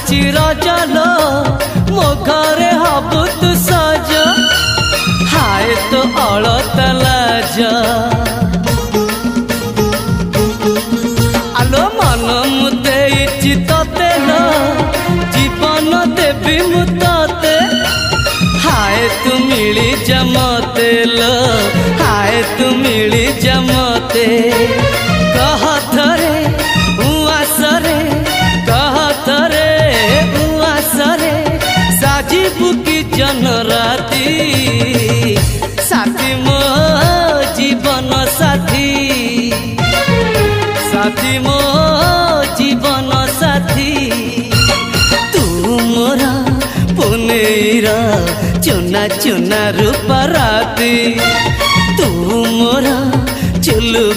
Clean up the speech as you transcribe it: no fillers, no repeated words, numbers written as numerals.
आसुची रजलो मो घरे हबु तू सज हाय तो अलता लाज आलो मन मुते तते लो जीवन देवी मुते हाय तू मिली जमते लो हाय तू मिली जमते कह थरे उआसरे कह थरे उआसरे साजिबु की जन राती साथी मो जीवन साथी साथी मो जीवन साथी तू मोरा पुनेरा चुना चुना रूप राती तू मोरा चुलु